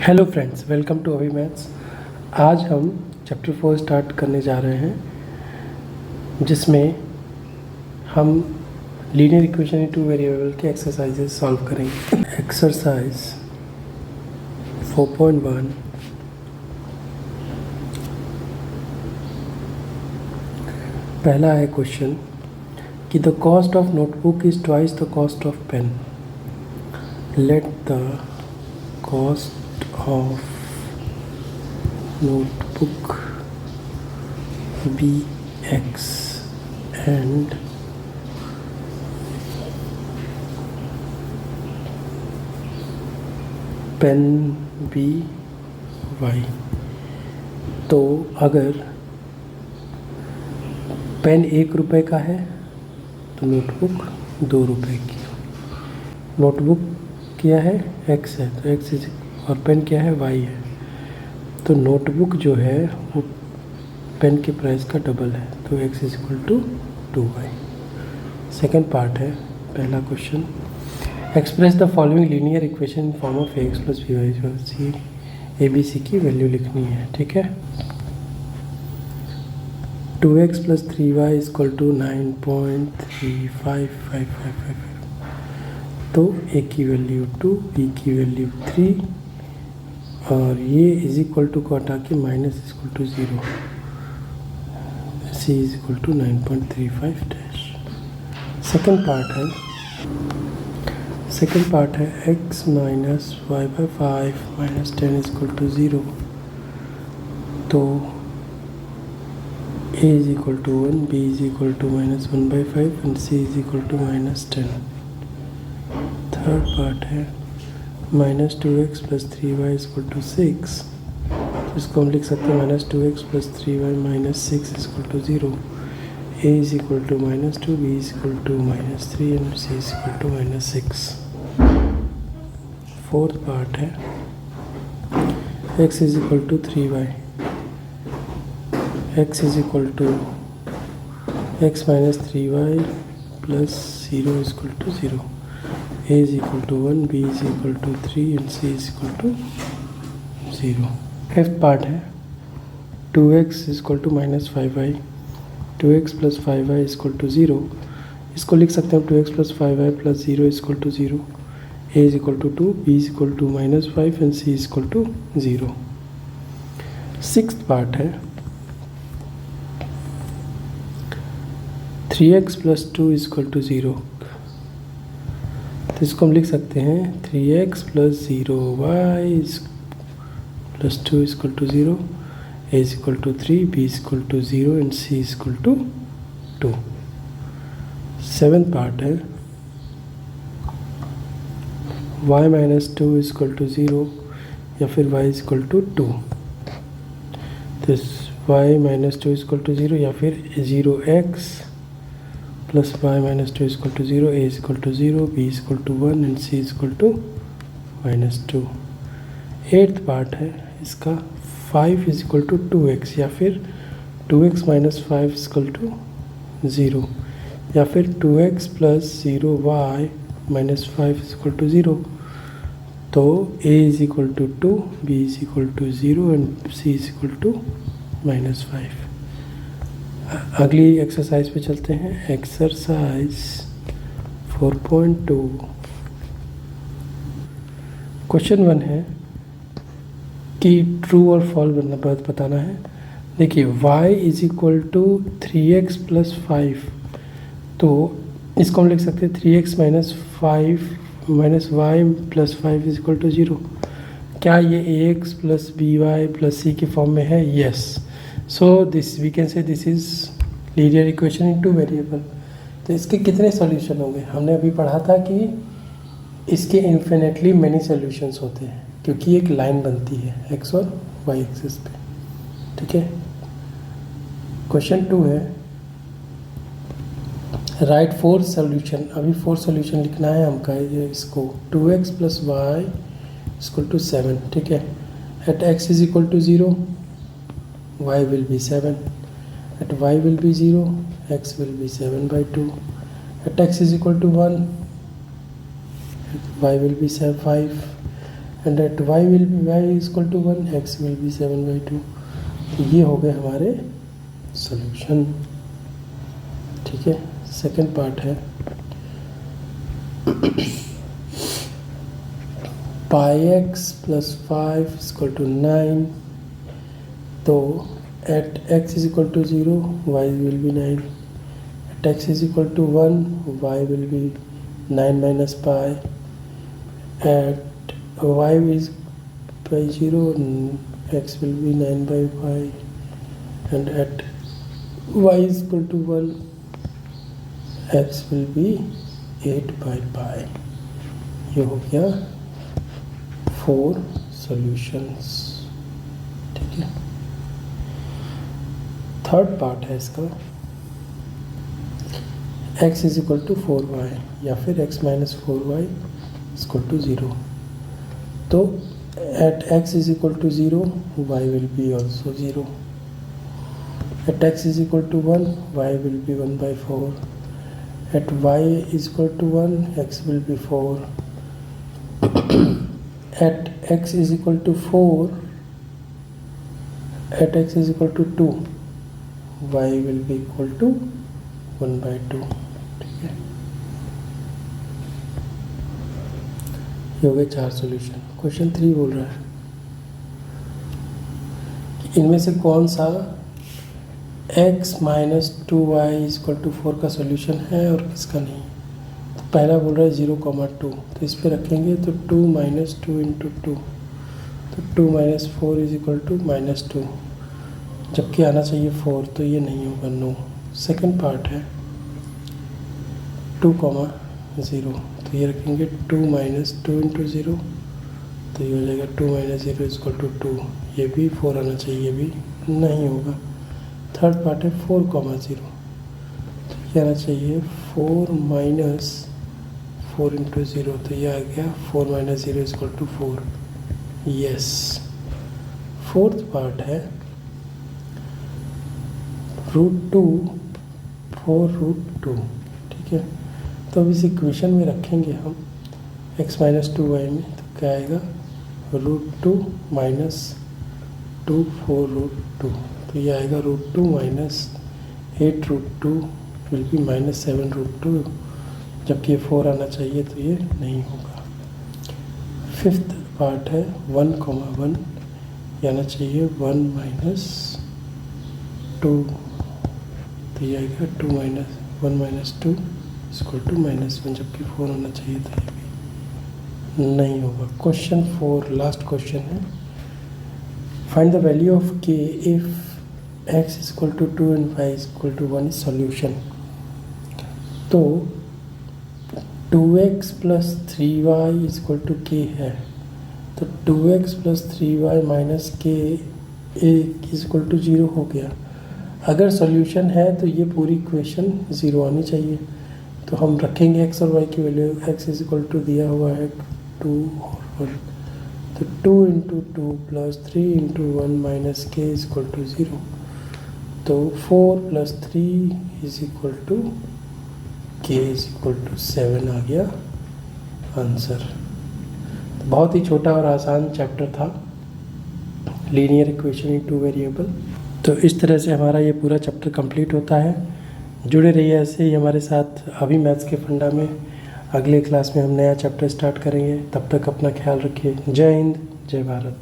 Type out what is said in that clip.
Hello friends, welcome to अभी maths. आज हम चैप्टर 4 स्टार्ट करने जा रहे हैं, जिसमें हम linear equation in two variable के एक्सरसाइजेस सॉल्व करेंगे। एक्सरसाइज 4.1 पहला है क्वेश्चन कि the cost of notebook is twice the cost of pen. Let the cost of notebook be x and pen be y। तो अगर पेन 1 रुपये का है तो नोटबुक 2 रुपये की। नोटबुक क्या है, x है, तो x और पेन क्या है, y है। तो नोटबुक जो है वो पेन के प्राइस का डबल है, तो x is equal to 2y। Second part है पहला क्वेश्चन। Express the following linear equation in form of ax plus by। जो सी ए बी सी की वैल्यू लिखनी है, ठीक है। 2x plus 3y is equal to 9.35555। तो a की वैल्यू 2, b की वैल्यू 3 और ये इज इक्वल टू को हटा के minus is equal to 0। C is equal to 9.35 dash. Second part है x minus y by 5 minus 10 is equal to 0। तो a is equal to 1, b is equal to minus 1 by 5 and c is equal to minus 10। Third part है minus 2x plus 3y is equal to 6। इसको हम लिख सकते हैं minus 2x plus 3y minus 6 is equal to 0। a is equal to minus 2, b is equal to minus 3 and c is equal to minus 6। Fourth part है x is equal to 3y। x is equal to x minus 3y plus 0 is equal to 0। a is equal to 1, b is equal to 3 and c is equal to 0। Fifth part है 2x is equal to minus 5y। 2x plus 5y is equal to 0। इसको लिख सकते हैं 2x plus 5y plus 0 is equal to 0। a is equal to 2, b is equal to minus 5 and c is equal to 0। Sixth part है 3x plus 2 is equal to 0। तो इसको हम लिख सकते हैं 3x plus 0y plus 2 is equal to 0। a is equal to 3, b is equal to 0 and c is equal to 2। Seventh part है y minus 2 is equal to 0 या फिर y is equal to 2। तो y minus 2 is equal to 0 या फिर 0x plus y minus 2 is equal to 0, a is equal to 0, b is equal to 1 and c is equal to minus 2। Eighth part है इसका 5 is equal to 2x या फिर 2x minus 5 is equal to 0 या फिर 2x plus 0y minus 5 is equal to 0। तो a is equal to 2, b is equal to 0 and c is equal to minus 5। अगली exercise पे चलते हैं। Exercise 4.2 question 1 है कि ट्रू और फॉल्स बताना है। देखिए y is equal to 3x plus 5। तो इसको हम लिख सकते हैं 3x minus 5 minus y plus 5 is equal to 0। क्या ये ax plus by plus c के फॉर्म में है? Yes. So this we can say this is linear equation in two variable. तो इसके कितने सॉल्यूशन होंगे? हमने अभी पढ़ा था कि इसके इन्फिनेटली मैनी सॉल्यूशंस होते हैं, क्योंकि एक लाइन बनती है एक्स और वाई एक्सिस पे, ठीक है। क्वेश्चन 2 है राइट 4 सॉल्यूशन। अभी 4 सॉल्यूशन लिखना है हमका इसको। 2x plus Y equal to 7, ठीक है। At x is equal to 0 y will be 7, at y will be 0, x will be 7 by 2, at x is equal to 1, y will be 5, and at y is equal to 1, x will be 7/2। तो ये हो गए हमारे solution. ठीक है, second part है pi x plus 5 equal to 9। तो at x is equal to 0 y will be 9, at x is equal to 1 y will be 9 minus pi, at y is by 0 x will be 9/5 and at y is equal to 1 x will be 8/pi। ये हो गया 4 solutions. ठीक है, third part है इसका x is equal to 4y या फिर x minus 4y is equal to 0। तो at x is equal to 0 y will be also 0, at x is equal to 1 y will be 1/4, at y is equal to 1 x will be 4, at x is equal to 4 at x is equal to 2 y will be equal to 1/2। ठीक है, ये हो गए 4 solution. Question 3 बोल रहा है कि इनमें से कौन सा x minus 2y equal to 4 का सॉल्यूशन है और किसका नहीं। तो पहला बोल रहा है 0,2, तो इस पे रखेंगे तो 2 माइनस 2 इंटू 2, तो 2 माइनस 4 इज इक्वल टू -2, जबकि आना चाहिए 4, तो ये नहीं होगा, नो। सेकंड पार्ट है 2,0, तो ये रखेंगे 2 माइनस 2 इंटू 0, तो ये हो जाएगा 2 माइनस 0 इक्वल टू 2, ये भी 4 आना चाहिए, ये भी नहीं होगा। थर्ड पार्ट है 4,0, तो ये आना चाहिए 4 माइनस 4 इंटू 0, तो ये आ गया 4 minus 0 equal to 4, yes. Fourth part है √2 4√2। ठीक है, तो अब इस इक्वेशन में रखेंगे हम x माइनस 2y में, तो क्या आएगा √2 माइनस 2 4√2, तो ये आएगा √2 माइनस 8√2 विल बी माइनस 7√2, जबकि ये 4 आना चाहिए, तो ये नहीं होगा। फिफ्थ पार्ट है 1,1, ये आना चाहिए 1 माइनस 2, तो ये आएगा 1 माइनस 2 इक्वल टू -1, जबकि 4 होना चाहिए, तो ये भी नहीं होगा। क्वेश्चन 4 लास्ट क्वेश्चन है, find the value of k if x equal to 2 and y equal to 1 is solution. तो 2x plus 3y equal to k है, तो 2x plus 3y minus k equal to 0 हो गया। अगर solution है तो ये पूरी इक्वेशन 0 आनी चाहिए, तो हम रखेंगे x और y की value. x is equal to दिया हुआ है 2 और 1, तो 2 into 2 plus 3 into 1 minus k is equal to 0, तो 4 plus 3 is equal to k is equal to 7 आ गया आंसर। तो बहुत ही छोटा और आसान चैप्टर था, लीनियर इक्वेशन इन 2 वेरिएबल। तो इस तरह से हमारा ये पूरा चैप्टर कंप्लीट होता है। जुड़े रहिए ऐसे ही हमारे साथ। अभी मैथ्स के फंडा में अगले क्लास में हम नया चैप्टर स्टार्ट करेंगे। तब तक अपना ख्याल रखिए। जय हिंद, जय भारत।